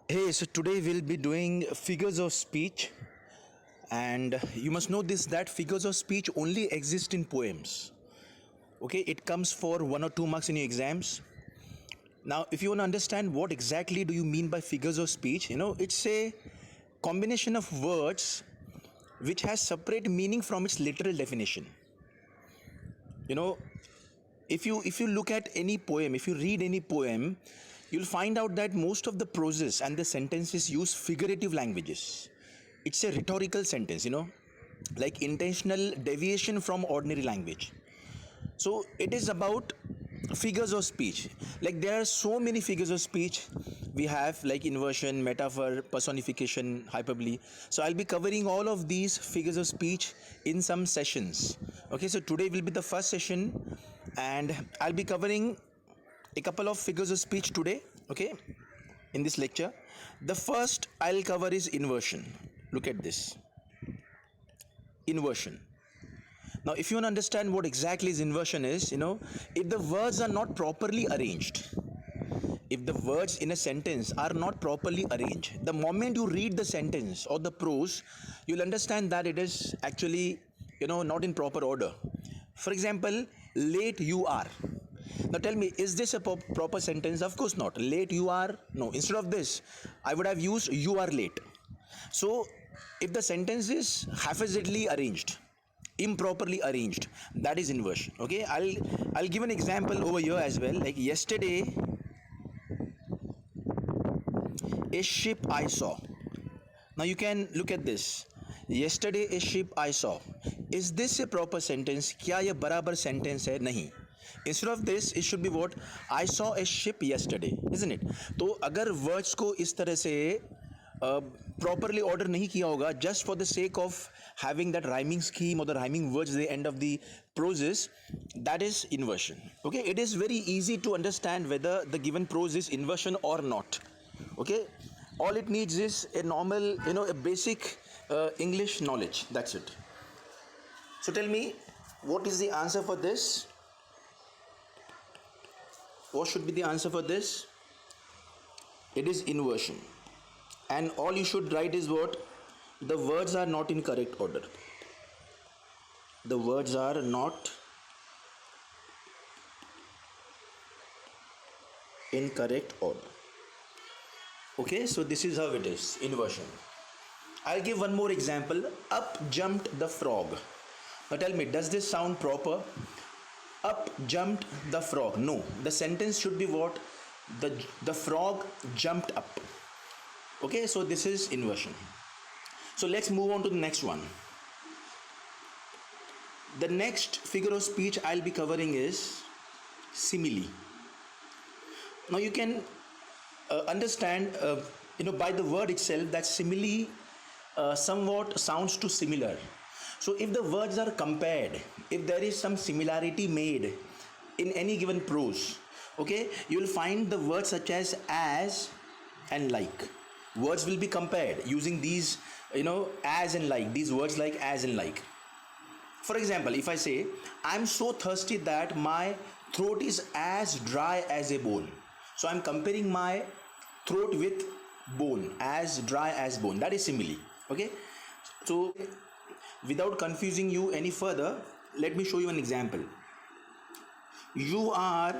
Hey, so today we'll be doing figures of speech, and you must know this that figures of speech only exist in poems. Okay, it comes for 1 or 2 marks in your exams. Now, if you want to understand what exactly do you mean by figures of speech, it's a combination of words which has separate meaning from its literal definition. You know, if you look at any poem, if you read any poem, you'll find out that most of the proses and the sentences use figurative languages. It's a rhetorical sentence, like intentional deviation from ordinary language. So it is about figures of speech. Like there are so many figures of speech we have, like inversion, metaphor, personification, hyperbole. So I'll be covering all of these figures of speech in some sessions. Okay, so today will be the first session, and I'll be covering a couple of figures of speech today. Okay, in this lecture, the first I'll cover is inversion. Look at this inversion. Now, if you want to understand what exactly is inversion is, if the words are not properly arranged, if the words in a sentence are not properly arranged, the moment you read the sentence or the prose, you'll understand that it is actually, not in proper order. For example, late you are. Now tell me, is this a proper sentence? Of course not. Late you are, no. Instead of this, I would have used you are late. So, if the sentence is haphazardly arranged, improperly arranged, that is inversion. Okay, I'll give an example over here as well. Like yesterday, a ship I saw. Now you can look at this. Yesterday a ship I saw. Is this a proper sentence? क्या ये बराबर sentence है? नहीं. Instead of this, it should be what? I saw a ship yesterday, isn't it? तो अगर words को इस तरह से properly order नहीं किया होगा, just for the sake of having that rhyming scheme or the rhyming words at the end of the proses, that is inversion. Okay, it is very easy to understand whether the given prose is inversion or not. Okay, all it needs is a normal, a basic English knowledge. That's it. So tell me, what is the answer for this? What should be the answer for this? It is inversion. And all you should write is what? The words are not in correct order. The words are not in correct order. Okay, so this is how it is, inversion. I'll give one more example. Up jumped the frog. Now tell me, does this sound proper? Up jumped the frog. No, the sentence should be what? The frog jumped up. Okay, so this is inversion. So let's move on to the next one. The next figure of speech I'll be covering is simile. Now you can understand, by the word itself that simile somewhat sounds too similar. So if the words are compared, if there is some similarity made in any given prose, okay, you will find the words such as and like. Words will be compared using these, as and like, these words like as and like. For example, if I say, I'm so thirsty that my throat is as dry as a bone. So I'm comparing my throat with bone, as dry as bone. That is simile. Okay. So without confusing you any further, let me show you an example. You are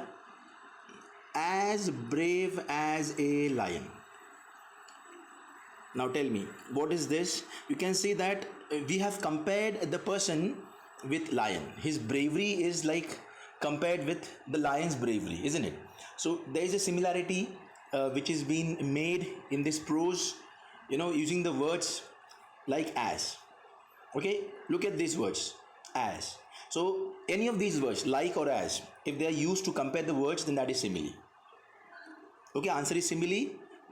as brave as a lion. Now tell me, what is this? You can see that we have compared the person with lion. His bravery is like compared with the lion's bravery, isn't it? So there is a similarity which is being made in this prose, using the words like as. Okay, look at these words, as. So any of these words, like or as, if they are used to compare the words, then that is simile. Okay, answer is simile.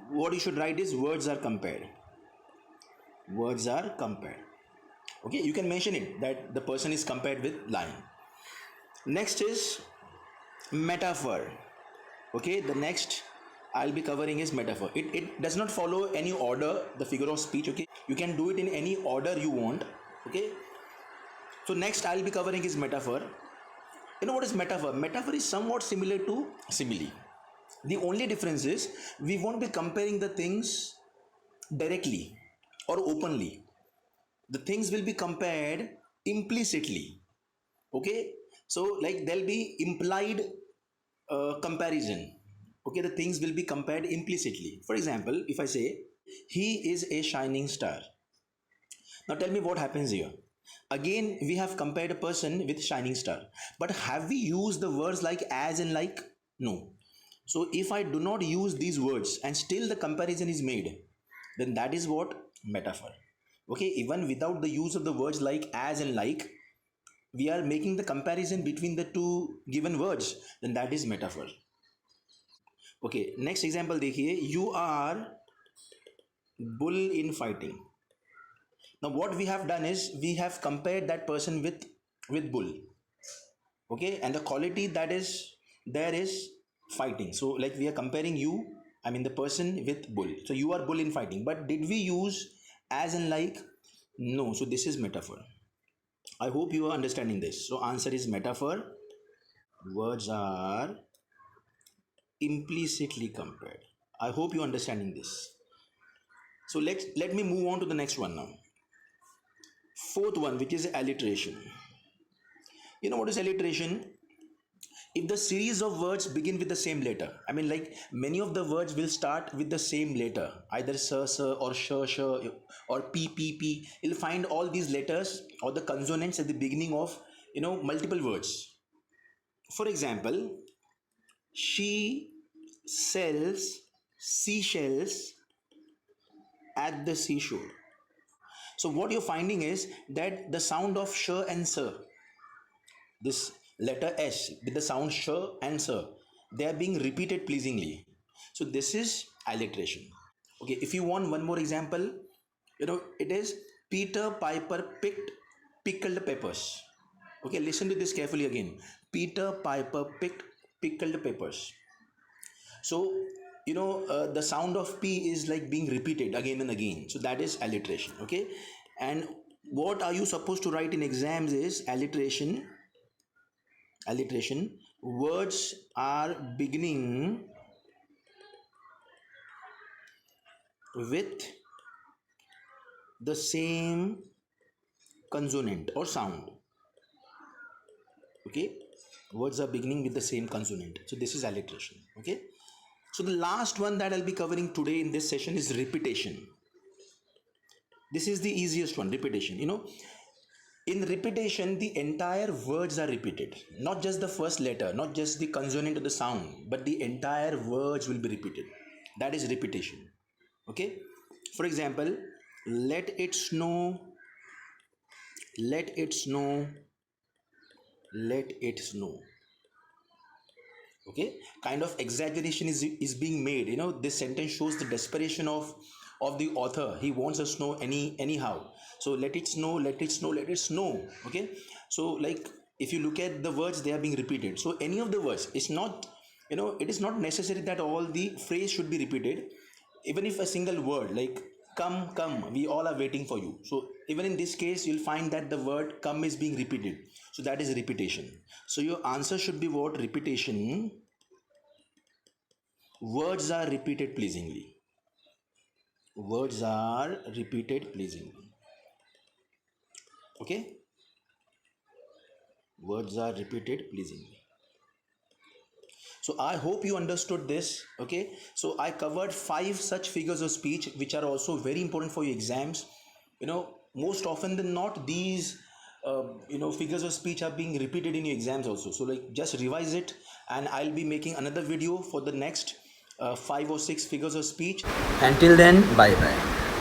What you should write is words are compared. Words are compared. Okay, you can mention it that the person is compared with lion. Next is metaphor. Okay, the next I'll be covering is metaphor. It does not follow any order, the figure of speech. Okay, you can do it in any order you want. Okay, so next I'll be covering is metaphor. You know what is metaphor? Metaphor is somewhat similar to simile. The only difference is we won't be comparing the things directly or openly. The things will be compared implicitly. Okay, so like there'll be implied comparison. Okay, the things will be compared implicitly. For example, if I say he is a shining star, now tell me what happens here. Again, we have compared a person with shining star, but have we used the words like as and like? No. So if I do not use these words and still the comparison is made, then that is what metaphor. Okay, even without the use of the words like as and like, we are making the comparison between the two given words, then that is metaphor. Okay, next example देखिए, you are bull in fighting. Now what we have done is we have compared that person with bull. Okay, and the quality that is there is fighting. So like we are comparing you, I mean the person with bull. So you are bull in fighting, but did we use as and like? No. So this is metaphor. I hope you are understanding this. So answer is metaphor. Words are implicitly compared. I hope you are understanding this. So let me move on to the next one now. Fourth one, which is alliteration. You know what is alliteration? If the series of words begin with the same letter, I mean like many of the words will start with the same letter, either sir or sh or p, you'll find all these letters or the consonants at the beginning of multiple words. For example, she sells seashells at the seashore. So what you're finding is that the sound of sh and sir, this letter S with the sound sh and sir, they are being repeated pleasingly. So this is alliteration. Okay, if you want one more example, it is Peter Piper picked pickled peppers. Okay, listen to this carefully again. Peter Piper picked pickled peppers. So the sound of P is like being repeated again and again. So that is alliteration. Okay, and what are you supposed to write in exams is alliteration. Words are beginning with the same consonant or sound. Okay, words are beginning with the same consonant. So this is alliteration. Okay, so the last one that I'll be covering today in this session is repetition. This is the easiest one, repetition. In repetition, the entire words are repeated, not just the first letter, not just the consonant of the sound, but the entire words will be repeated. That is repetition. Okay, for example, let it snow, let it snow, let it snow. Okay, kind of exaggeration is being made. This sentence shows the desperation of the author. He wants us to know anyhow. So let it snow, let it snow, let it snow. Okay, so like if you look at the words, they are being repeated. So any of the words, it's not, it is not necessary that all the phrase should be repeated. Even if a single word like come, we all are waiting for you. So even in this case, you'll find that the word come is being repeated. So that is repetition. So your answer should be what? Repetition. Words are repeated pleasingly. Words are repeated pleasingly. Okay? Words are repeated pleasingly. So I hope you understood this. Okay, so I covered 5 such figures of speech which are also very important for your exams. Most often than not, these figures of speech are being repeated in your exams also. So like just revise it, and I'll be making another video for the next 5 or 6 figures of speech. Until then, bye bye.